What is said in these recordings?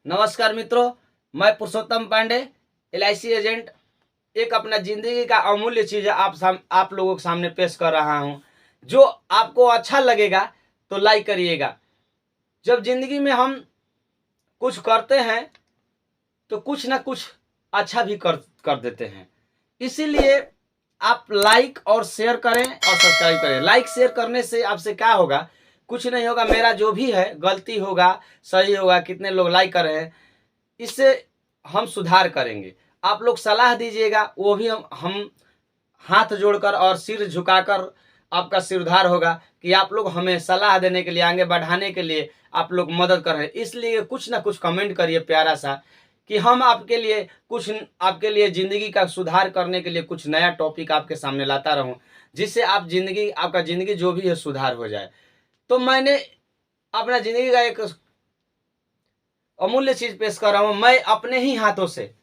नमस्कार मित्रों, मैं पुरुषोत्तम पांडे, एलआईसी एजेंट। एक अपना जिंदगी का अमूल्य चीज आप लोगों के सामने पेश कर रहा हूं। जो आपको अच्छा लगेगा तो लाइक करिएगा। जब जिंदगी में हम कुछ करते हैं तो कुछ ना कुछ अच्छा भी कर देते हैं। इसीलिए आप लाइक और शेयर करें और सब्सक्राइब करें। लाइक शेयर करने से आपसे क्या होगा? कुछ नहीं होगा, मेरा जो भी है गलती होगा, सही होगा, कितने लोग लाइक कर रहे हैं, इससे हम सुधार करेंगे। आप लोग सलाह दीजिएगा, वो भी हम हाथ जोड़कर और सिर झुकाकर आपका सिरधार होगा कि आप लोग हमें सलाह देने के लिए, आगे बढ़ाने के लिए आप लोग मदद कर रहे हैं। इसलिए कुछ ना कुछ कमेंट करिए प्यारा सा, कि हम आपके लिए आपके लिए ज़िंदगी का सुधार करने के लिए कुछ नया टॉपिक आपके सामने लाता रहूं, जिससे आपका ज़िंदगी जो भी है सुधार हो जाए। तो मैंने अपना ज़िंदगी का एक अमूल्य चीज़ पेश कर रहा हूं। मैं अपने ही हाथों से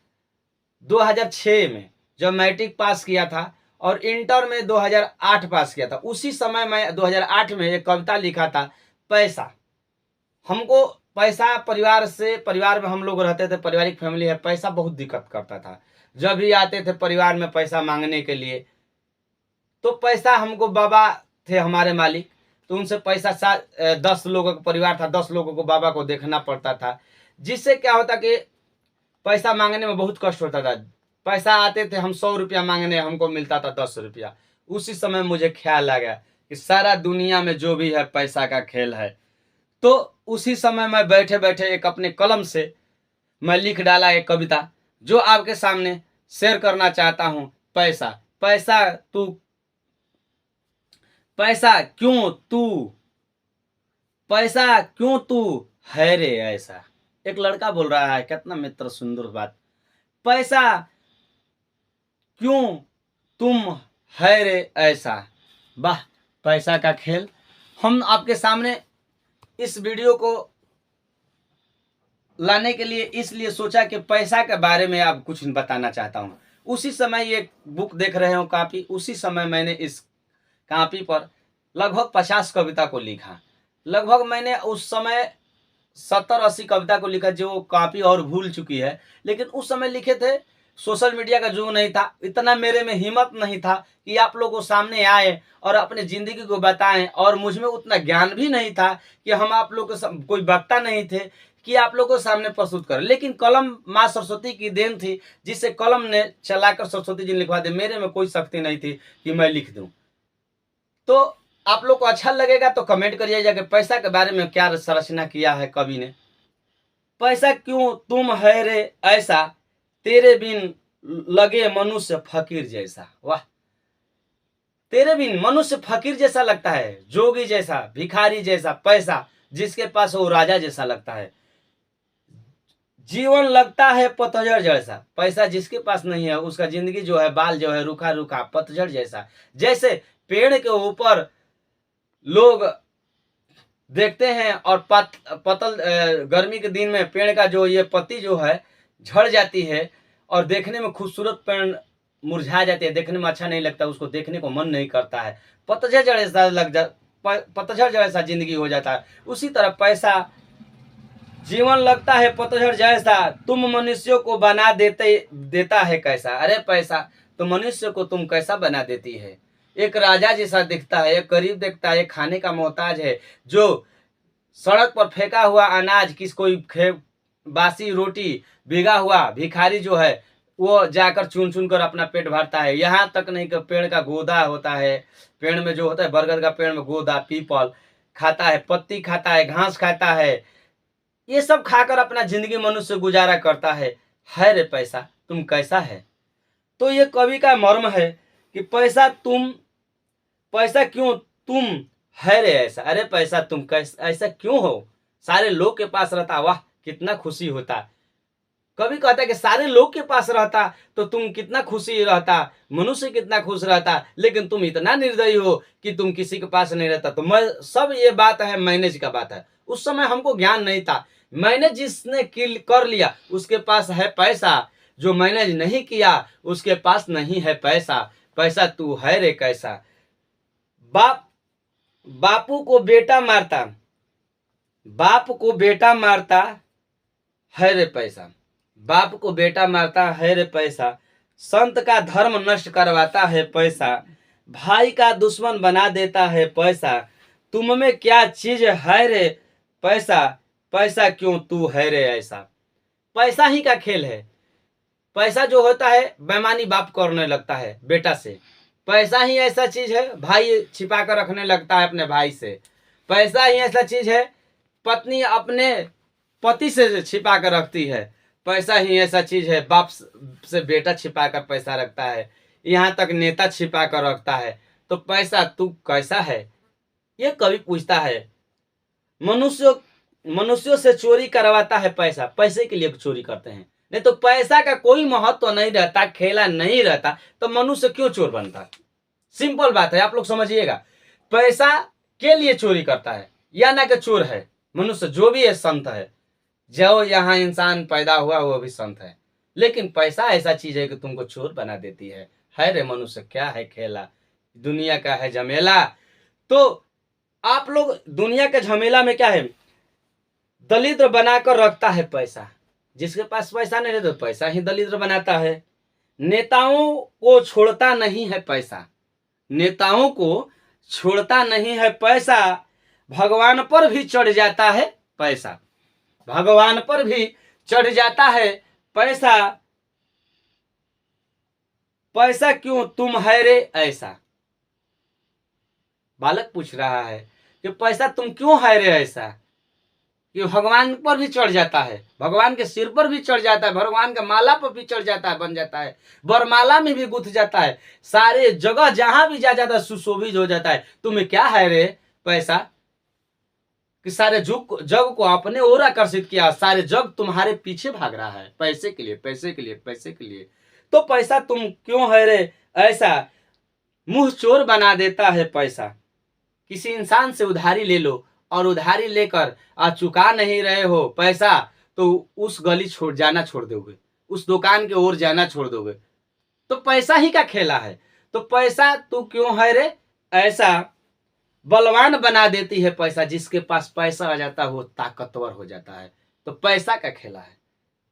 2006 में जब मैट्रिक पास किया था और इंटर में 2008 पास किया था, उसी समय मैं 2008 में एक कविता लिखा था, पैसा। हमको पैसा परिवार में हम लोग रहते थे, पारिवारिक फैमिली है, पैसा बहुत दिक्कत करता था। जब भी आते थे परिवार में पैसा मांगने के लिए, तो पैसा हमको बाबा थे हमारे मालिक, तो उनसे पैसा 10 लोगों का परिवार था, 10 लोगों को बाबा को देखना पड़ता था, जिससे क्या होता कि पैसा मांगने में बहुत कष्ट होता था। पैसा आते थे, हम 100 रुपया मांगने, हमको मिलता था 10 रुपया। उसी समय मुझे ख्याल आ गया कि सारा दुनिया में जो भी है पैसा का खेल है। तो उसी समय मैं बैठे बैठे एक अपने कलम से मैं लिख डाला एक कविता, जो आपके सामने शेयर करना चाहता हूं। पैसा पैसा तू पैसा क्यों तू पैसा क्यों तू है रे ऐसा। एक लड़का बोल रहा है, कितना मित्र सुंदर बात। पैसा क्यों तुम है रे ऐसा। वाह, पैसा का खेल। हम आपके सामने इस वीडियो को लाने के लिए इसलिए सोचा कि पैसा के बारे में आप कुछ बताना चाहता हूं। उसी समय ये बुक देख रहे हो कॉपी, उसी समय मैंने इस कॉपी पर लगभग 50 कविता को लिखा। लगभग मैंने उस समय 70-80 कविता को लिखा, जो कॉपी और भूल चुकी है। लेकिन उस समय लिखे थे, सोशल मीडिया का युग नहीं था, इतना मेरे में हिम्मत नहीं था कि आप लोगों को सामने आए और अपने ज़िंदगी को बताएं, और मुझ में उतना ज्ञान भी नहीं था कि हम आप लोग को कोई वक्ता नहीं थे कि आप लोगों को सामने प्रस्तुत करें। लेकिन कलम माँ सरस्वती की देन थी, जिससे कलम ने चलाकर सरस्वती जी ने लिखवा दे। मेरे में कोई शक्ति नहीं थी कि मैं लिख दूं। तो आप लोग को अच्छा लगेगा तो कमेंट करिएगा कि पैसा के बारे में क्या संरचना किया है कवि ने। पैसा क्यों तुम है रे ऐसा, तेरे बिन लगे मनुष्य फकीर जैसा। वाह, तेरे बिन मनुष्य फकीर जैसा लगता है, जोगी जैसा, भिखारी जैसा। पैसा जिसके पास वो राजा जैसा लगता है। जीवन लगता है पतझड़ जैसा। पैसा जिसके पास नहीं है, उसका जिंदगी जो है, बाल जो है रूखा रूखा पतझड़ जैसा। जैसे पेड़ के ऊपर लोग देखते हैं और गर्मी के दिन में पेड़ का जो ये पत्ती जो है झड़ जाती है, और देखने में खूबसूरत पेड़ मुरझा जाती है, देखने में अच्छा नहीं लगता, उसको देखने को मन नहीं करता है, पतझड़ जैसा जिंदगी हो जाता है। उसी तरह पैसा, जीवन लगता है पतझड़ जैसा, तुम मनुष्यों को बना देता है कैसा। अरे पैसा, तो मनुष्य को तुम कैसा बना देती है। एक राजा जैसा दिखता है, एक गरीब दिखता है, एक खाने का मोहताज है, जो सड़क पर फेंका हुआ अनाज, बासी रोटी, भीगा हुआ भिखारी जो है, वो जाकर चुन चुन कर अपना पेट भरता है। यहाँ तक नहीं कि पेड़ का गोदा होता है, पेड़ में जो होता है बरगद का पेड़ में गोदा, पीपल खाता है, पत्ती खाता है, घास खाता है, ये सब खाकर अपना जिंदगी मनुष्य गुजारा करता है रे पैसा तुम कैसा है। तो ये कवि का मर्म है कि पैसा क्यों तुम है रे ऐसा। अरे पैसा तुम कैसा ऐसा क्यों हो, सारे लोग के पास रहता, वाह कितना खुशी होता। कवि कहता है कि सारे लोग के पास रहता तो तुम कितना खुशी रहता, मनुष्य कितना खुश रहता, लेकिन तुम इतना निर्दयी हो कि तुम किसी के पास नहीं रहता। तो मैं सब ये बात है, मैनेज का बात है। उस समय हमको ज्ञान नहीं था। मैनेज जिसने कर लिया उसके पास है पैसा, जो मैनेज नहीं किया उसके पास नहीं है पैसा। पैसा तू है रे कैसा। बापू को बेटा मारता, बाप को बेटा मारता, है रे पैसा, बाप को बेटा मारता है रे पैसा, संत का धर्म नष्ट करवाता है पैसा, भाई का दुश्मन बना देता है पैसा, तुम में क्या चीज है रे पैसा, पैसा क्यों तू है रे ऐसा। पैसा ही का खेल है। पैसा जो होता है बेईमानी बाप करने लगता है बेटा से। पैसा ही ऐसा चीज है भाई छिपा कर रखने लगता है अपने भाई से। पैसा ही ऐसा चीज है पत्नी अपने पति से छिपा कर रखती है। पैसा ही ऐसा चीज है बाप से बेटा छिपा कर पैसा रखता है, यहाँ तक नेता छिपा कर रखता है। तो पैसा तू कैसा है, ये कवि पूछता है। मनुष्यों से चोरी करवाता है पैसा, पैसे के लिए चोरी करते हैं। नहीं तो पैसा का कोई महत्व नहीं रहता, खेला नहीं रहता तो मनुष्य क्यों चोर बनता। सिंपल बात है, आप लोग समझिएगा। पैसा के लिए चोरी करता है या ना कि चोर है मनुष्य, जो भी है संत है। जो यहाँ इंसान पैदा हुआ वो भी संत है। लेकिन पैसा ऐसा चीज है कि तुमको चोर बना देती है रे मनुष्य क्या है खेला, दुनिया का है झमेला। तो आप लोग दुनिया के झमेला में क्या है, दलिद्र बनाकर रखता है पैसा। जिसके पास पैसा नहीं है तो पैसा ही दलिद्र बनाता है। नेताओं को छोड़ता नहीं है पैसा, नेताओं को छोड़ता नहीं है पैसा, भगवान पर भी चढ़ जाता है पैसा, भगवान पर भी चढ़ जाता है पैसा, पैसा क्यों तुम है रे ऐसा। बालक पूछ रहा है कि पैसा तुम क्यों है रे ऐसा, कि भगवान पर भी चढ़ जाता है, भगवान के सिर पर भी चढ़ जाता है, भगवान के माला पर भी चढ़ जाता है, बन जाता है, वरमाला में भी गुथ जाता है, सारे जगह जहां भी जा जाता है सुशोभित हो जाता है। तुम्हें क्या है रे पैसा, कि सारे जग को अपने ओर आकर्षित किया, सारे जग तुम्हारे पीछे भाग रहा है पैसे के लिए, पैसे के लिए, पैसे के लिए। तो पैसा तुम क्यों है रे ऐसा, मुंह चोर बना देता है पैसा। किसी इंसान से उधारी ले लो और उधारी लेकर चुका नहीं रहे हो पैसा, तो उस गली छोड़ दोगे, उस दुकान की ओर जाना छोड़ दोगे। तो पैसा ही का खेला है। तो पैसा तू क्यों है रे ऐसा, बलवान बना देती है पैसा। जिसके पास पैसा आ जाता है वो ताकतवर हो जाता है। तो पैसा का खेला है।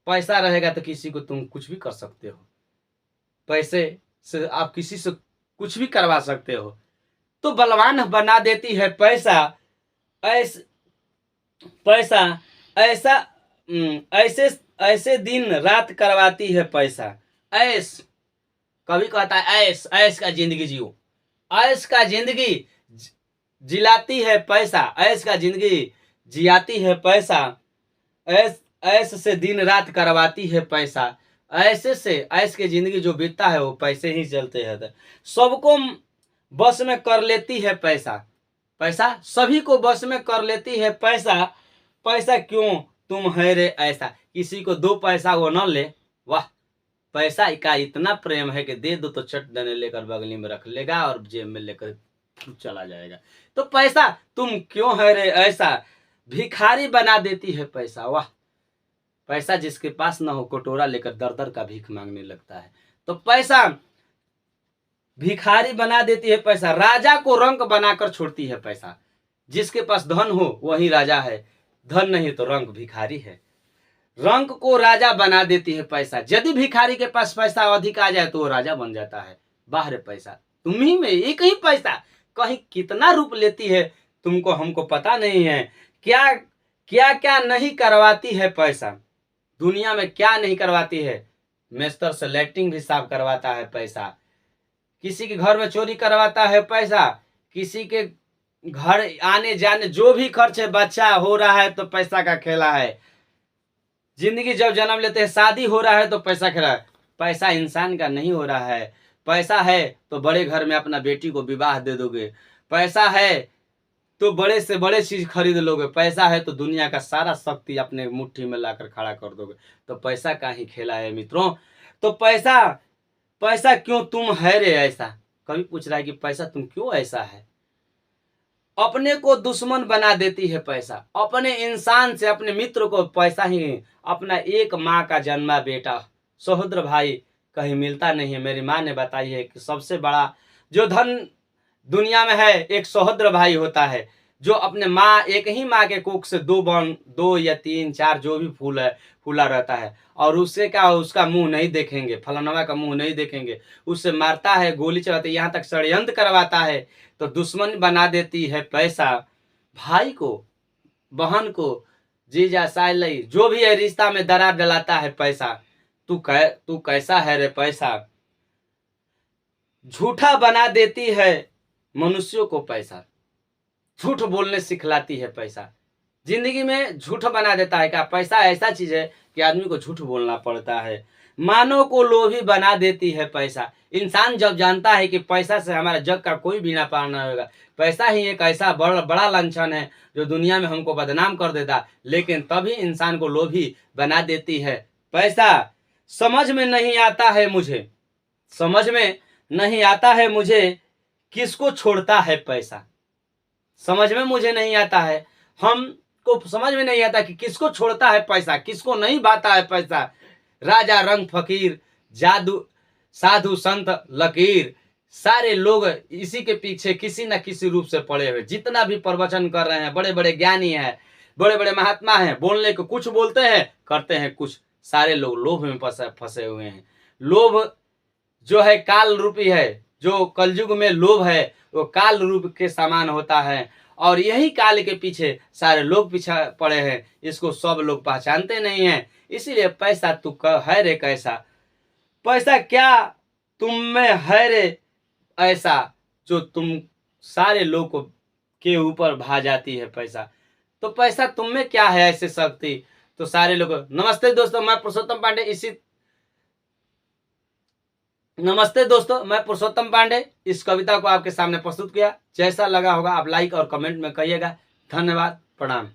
पैसा रहेगा तो किसी को तुम कुछ भी कर सकते हो, पैसे से आप किसी से कुछ भी करवा सकते हो। तो बलवान बना देती है पैसा, ऐसे ऐसे दिन रात करवाती है पैसा। ऐस कभी कहता है ऐस, ऐस का जिंदगी जियो, ऐस का जिंदगी जिलाती है पैसा, ऐस का जिंदगी जियाती है पैसा, ऐस से दिन रात करवाती है पैसा। ऐसे से ऐस की जिंदगी जो बीतता है वो पैसे ही चलते हैं। सबको बस में कर लेती है पैसा, पैसा सभी को बस में कर लेती है पैसा, पैसा क्यों तुम है रे ऐसा। किसी को दो पैसा वो न ले, वाह पैसा का इतना प्रेम है कि दे दो तो चट देने लेकर बगली में रख लेगा और जेब में लेकर चला जाएगा। तो पैसा तुम क्यों है रे ऐसा, भिखारी बना देती है पैसा। वाह पैसा जिसके पास ना हो कटोरा लेकर दर दर का भीख मांगने लगता है। तो पैसा भिखारी बना देती है पैसा, राजा को रंक बनाकर छोड़ती है पैसा। जिसके पास धन हो वही राजा है, धन नहीं तो रंक भिखारी है। रंक को राजा बना देती है पैसा। यदि भिखारी के पास पैसा अधिक आ जाए तो वो राजा बन जाता है। बाहर पैसा तुम्ही में एक ही पैसा कहीं कितना रूप लेती है तुमको हमको पता नहीं है। क्या क्या क्या नहीं करवाती है पैसा, दुनिया में क्या नहीं करवाती है। मेस्तर से लैट्रिन भी साफ करवाता है पैसा, किसी के घर में चोरी करवाता है पैसा, किसी के घर आने जाने जो भी खर्च है, बच्चा हो रहा है तो पैसा का खेला है। जिंदगी जब जन्म लेते हैं शादी हो रहा है तो पैसा खेला है। पैसा इंसान का नहीं हो रहा है। पैसा है तो बड़े घर में अपना बेटी को विवाह दे दोगे, पैसा है तो बड़े से बड़े चीज खरीद लोगे, पैसा है तो दुनिया का सारा शक्ति अपने मुट्ठी में लाकर खड़ा कर दोगे। तो पैसा का ही खेला है मित्रों। तो पैसा क्यों तुम है रे ऐसा। कभी पूछ रहा है कि पैसा तुम क्यों ऐसा है। अपने को दुश्मन बना देती है पैसा। अपने इंसान से, अपने मित्र को पैसा ही, अपना एक माँ का जन्मा बेटा, सहोदर भाई कहीं मिलता नहीं है। मेरी माँ ने बताई है कि सबसे बड़ा जो धन दुनिया में है एक सहोदर भाई होता है। जो अपने माँ, एक ही माँ के कोख से दो या तीन चार जो भी फूला रहता है, और उससे क्या, उसका मुंह नहीं देखेंगे, फलानवा का मुंह नहीं देखेंगे, उससे मारता है, गोली चलाते, यहाँ तक षड्यंत्र करवाता है, तो दुश्मन बना देती है पैसा। भाई को, बहन को, जीजा साली जो भी है, रिश्ता में दरार डलाता है पैसा। तू कैसा है रे पैसा। झूठा बना देती है मनुष्यों को पैसा, झूठ बोलने सिखलाती है पैसा। जिंदगी में झूठ बना देता है क्या? पैसा ऐसा चीज है कि आदमी को झूठ बोलना पड़ता है। मानव को लोभी बना देती है पैसा। इंसान जब जानता है कि पैसा से हमारा जग का कोई बिना पार न होगा, पैसा ही एक ऐसा बड़ा लांछन है जो दुनिया में हमको बदनाम कर देता, लेकिन तभी इंसान को लोभी बना देती है पैसा। समझ में नहीं आता है मुझे, समझ में नहीं आता है मुझे, किसको छोड़ता है पैसा। समझ में मुझे नहीं आता है, हमको समझ में नहीं आता कि किसको छोड़ता है पैसा, किसको नहीं भाता है पैसा। राजा रंग फकीर, जादू साधु संत लकीर, सारे लोग इसी के पीछे किसी न किसी रूप से पड़े हुए। जितना भी प्रवचन कर रहे हैं, बड़े बड़े ज्ञानी हैं, बड़े बड़े महात्मा हैं, बोलने को कुछ बोलते हैं, करते हैं कुछ। सारे लोग लोभ में फंसे हुए हैं। लोभ जो है काल रूपी है, जो कलयुग में लोभ है वो काल रूप के समान होता है, और यही काल के पीछे सारे लोग पीछे पड़े हैं। इसको सब लोग पहचानते नहीं हैं। इसीलिए पैसा तू है रे कैसा, पैसा क्या तुम में है रे ऐसा, जो तुम सारे लोग के ऊपर भा जाती है पैसा। तो पैसा तुम में क्या है ऐसे शक्ति, तो सारे लोग। नमस्ते दोस्तों, मैं पुरुषोत्तम पांडे इस कविता को आपके सामने प्रस्तुत किया। जैसा लगा होगा आप लाइक और कमेंट में कहिएगा। धन्यवाद, प्रणाम।